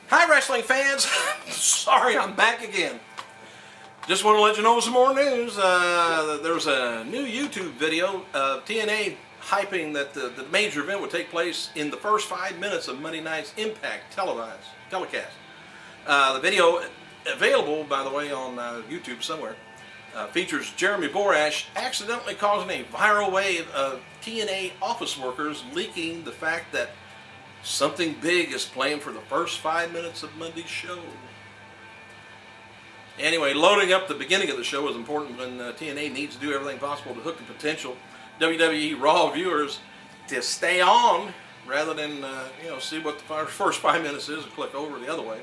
Hi wrestling fans! Sorry, I'm back again. Just want to let you know some more news. There's a new YouTube video of TNA hyping that the major event would take place in the first 5 minutes of Monday night's Impact telecast. The video, available by the way on YouTube somewhere, features Jeremy Borash accidentally causing a viral wave of TNA office workers leaking the fact that something big is planned for the first 5 minutes of Monday's show. Anyway, loading up the beginning of the show is important when TNA needs to do everything possible to hook the potential WWE Raw viewers to stay on rather than see what the first 5 minutes is and click over the other way.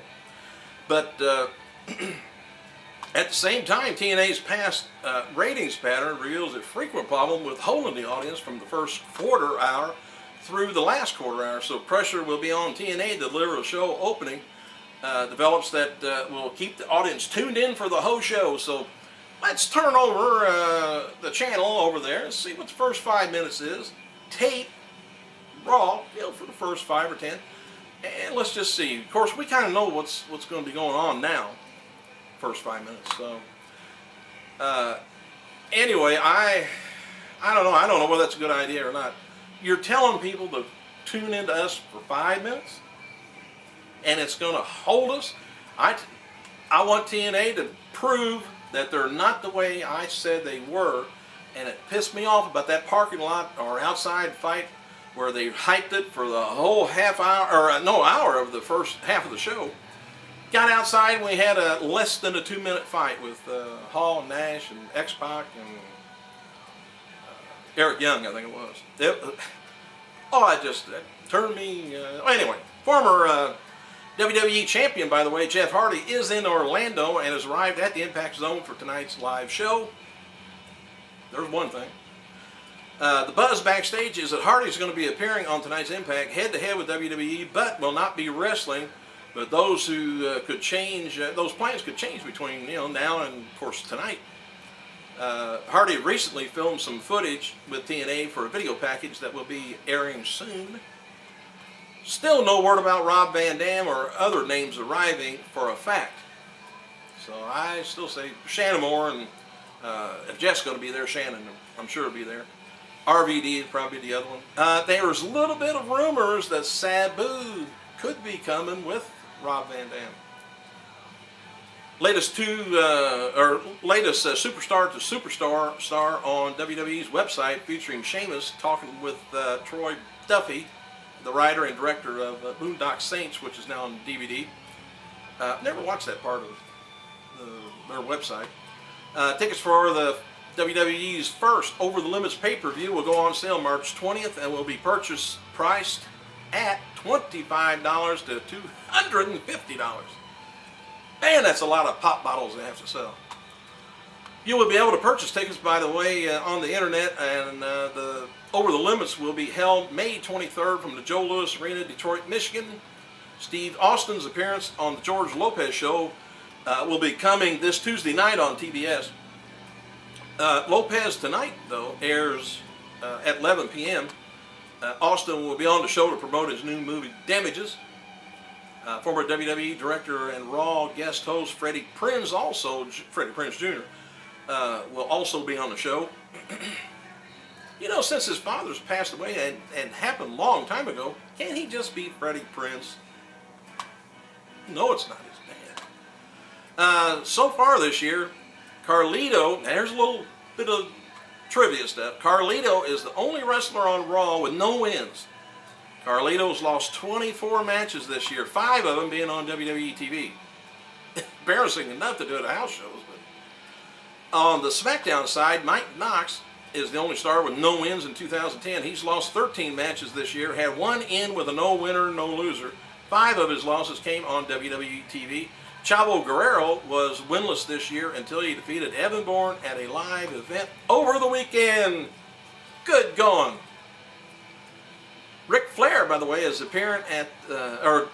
But at the same time, TNA's past ratings pattern reveals a frequent problem with holding the audience from the first quarter hour through the last quarter hour, so pressure will be on TNA to deliver a show opening develops that will keep the audience tuned in for the whole show. So let's turn over the channel over there and see what the first 5 minutes is. Tape Raw, for the first 5 or 10, and let's just see. Of course, we kind of know what's going to be going on now. First 5 minutes. So anyway, I don't know whether that's a good idea or not. You're telling people to tune into us for 5 minutes, and it's going to hold us. I want TNA to prove that they're not the way I said they were, and it pissed me off about that parking lot or outside fight where they hyped it for the whole hour of the first half of the show. Got outside and we had a less than a 2-minute fight with Hall and Nash and X-Pac and Eric Young, I think it was. That turned me... anyway, former WWE champion, by the way, Jeff Hardy, is in Orlando and has arrived at the Impact Zone for tonight's live show. There's one thing. The buzz backstage is that Hardy's going to be appearing on tonight's Impact head-to-head with WWE, but will not be wrestling. But those who could change, those plans could change between now and, of course, tonight. Hardy recently filmed some footage with TNA for a video package that will be airing soon. Still no word about Rob Van Dam or other names arriving for a fact. So I still say Shannon Moore, and if Jeff's going to be there, Shannon, I'm sure will be there. RVD is probably the other one. There's a little bit of rumors that Sabu could be coming with Rob Van Dam. Latest superstar to superstar star on WWE's website, featuring Sheamus talking with Troy Duffy, the writer and director of Boondock Saints, which is now on DVD. Never watched that part of their website. Tickets for the WWE's first Over the Limits pay-per-view will go on sale March 20th and will be priced at $25 to $250. Man, that's a lot of pop bottles they have to sell. You will be able to purchase tickets, by the way, on the internet, and the Over the Limits will be held May 23rd from the Joe Louis Arena, Detroit, Michigan. Steve Austin's appearance on the George Lopez Show will be coming this Tuesday night on TBS. Lopez Tonight, though, airs at 11 p.m. Austin will be on the show to promote his new movie, Damages. Former WWE director and Raw guest host Freddie Prinze Jr. Will also be on the show. Since his father's passed away and happened a long time ago, can't he just be Freddie Prinze? No, it's not his dad. So far this year, Carlito, now here's a little bit of trivia stuff. Carlito is the only wrestler on Raw with no wins. Carlito's lost 24 matches this year, 5 of them being on WWE TV. Embarrassing enough to do it at house shows. But on the SmackDown side, Mike Knox is the only star with no wins in 2010. He's lost 13 matches this year, had 1 in with a no winner, no loser. 5 of his losses came on WWE TV. Chavo Guerrero was winless this year until he defeated Evan Bourne at a live event over the weekend. Good going. Ric Flair, by the way, has appeared at the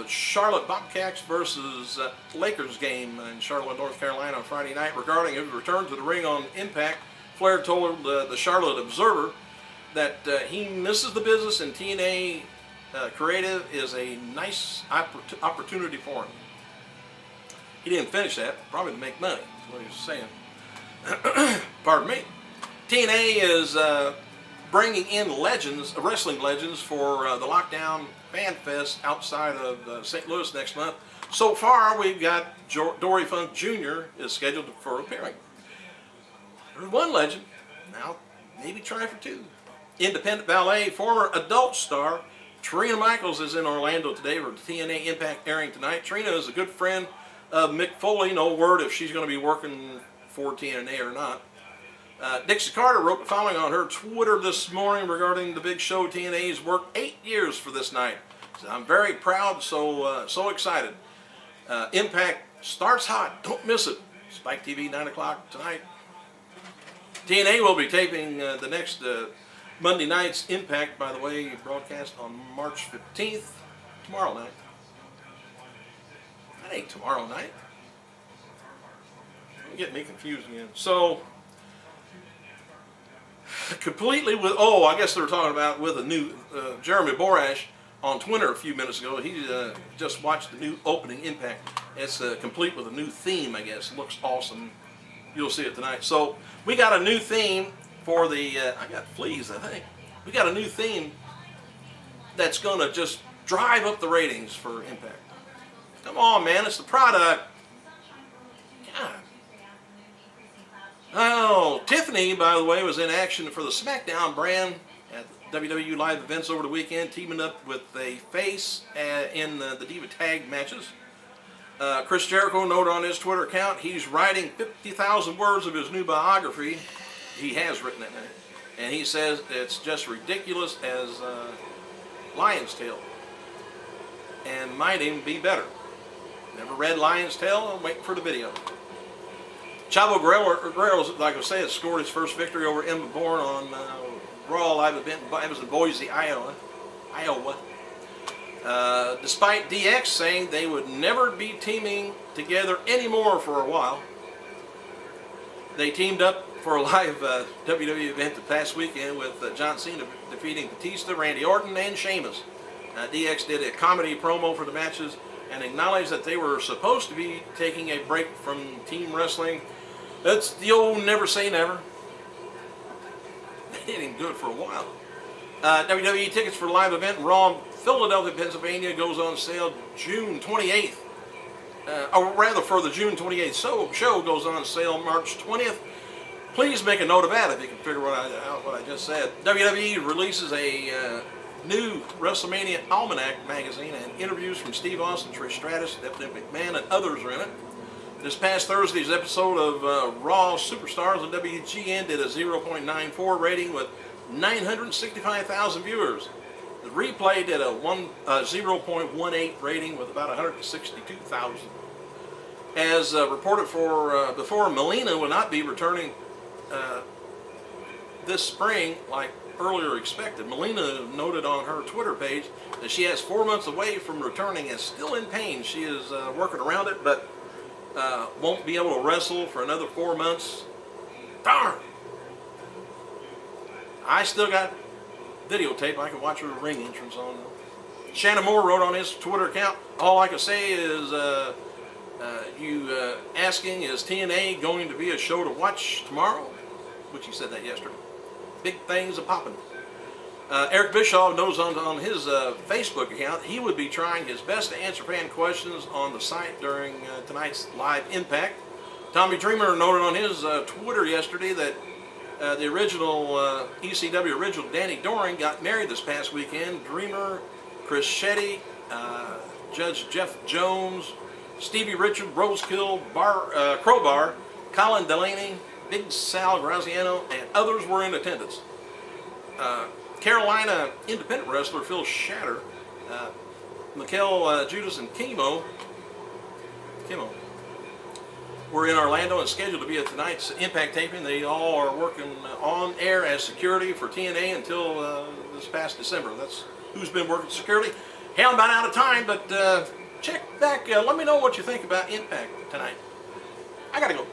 Charlotte Bobcats versus Lakers game in Charlotte, North Carolina on Friday night. Regarding his return to the ring on Impact, Flair told the Charlotte Observer that he misses the business and TNA creative is a nice opportunity for him. He didn't finish that, probably to make money, is what he was saying. Pardon me. TNA is bringing in legends, wrestling legends, for the Lockdown Fan Fest outside of St. Louis next month. So far, we've got Dory Funk Jr. is scheduled for appearing. There's one legend. Now, maybe try for two. Independent ballet former adult star Trina Michaels is in Orlando today for TNA Impact airing tonight. Trina is a good friend of Mick Foley. No word if she's going to be working for TNA or not. Dixie Carter wrote the following on her Twitter this morning regarding the big show. TNA's worked 8 years for this night. So I'm very proud, so excited. Impact starts hot. Don't miss it. Spike TV, 9 o'clock tonight. TNA will be taping the next Monday night's Impact, by the way, broadcast on March 15th, tomorrow night. That ain't tomorrow night. Don't get me confused again. So, completely with, I guess they were talking about with a new, Jeremy Borash on Twitter a few minutes ago. He just watched the new opening Impact. It's complete with a new theme, I guess. It looks awesome. You'll see it tonight. So, we got a new theme for the, I got fleas, I think. We got a new theme that's going to just drive up the ratings for Impact. Come on, man, it's the product. God. Oh, Tiffany, by the way, was in action for the SmackDown brand at WWE live events over the weekend, teaming up with a face in the Diva Tag matches. Chris Jericho noted on his Twitter account he's writing 50,000 words of his new biography. He has written it now. And he says it's just ridiculous as Lion's Tale. And might even be better. Never read Lion's Tale? I'm waiting for the video. Chavo Guerrero, like I said, scored his first victory over Emma Bourne on Raw live event. It was in Boise, Iowa. Despite DX saying they would never be teaming together anymore for a while, they teamed up for a live WWE event the past weekend with John Cena defeating Batista, Randy Orton, and Sheamus. DX did a comedy promo for the matches and acknowledged that they were supposed to be taking a break from team wrestling. That's the old never say never. They didn't do it for a while. WWE tickets for the live event in Raw, Philadelphia, Pennsylvania goes on sale June 28th. Or rather, for the June 28th show goes on sale March 20th. Please make a note of that if you can figure out what I just said. WWE releases a new WrestleMania Almanac magazine, and interviews from Steve Austin, Trish Stratus, Stephanie McMahon, and others are in it. This past Thursday's episode of Raw Superstars on WGN did a 0.94 rating with 965,000 viewers. The replay did a 0.18 rating with about 162,000. As reported before, Melina will not be returning this spring like earlier expected. Melina noted on her Twitter page that she has 4 months away from returning and still in pain. She is working around it, but won't be able to wrestle for another 4 months. Darn! I still got videotape I can watch her ring entrance on. Shannon Moore wrote on his Twitter account, all I can say is asking, is TNA going to be a show to watch tomorrow? Which he said that yesterday. Big things are popping. Eric Bischoff knows on his Facebook account he would be trying his best to answer fan questions on the site during tonight's live Impact. Tommy Dreamer noted on his Twitter yesterday that the original ECW original Danny Doring got married this past weekend. Dreamer, Chris Shetty, Judge Jeff Jones, Stevie Richard, Rosekill, Crowbar, Colin Delaney, Big Sal Graziano, and others were in attendance. Carolina independent wrestler Phil Shatter, Mikhail Judas, and Kimo were in Orlando and scheduled to be at tonight's Impact taping. They all are working on air as security for TNA until this past December. That's who's been working security. Hell, I'm about out of time, but check back. Let me know what you think about Impact tonight. I gotta go.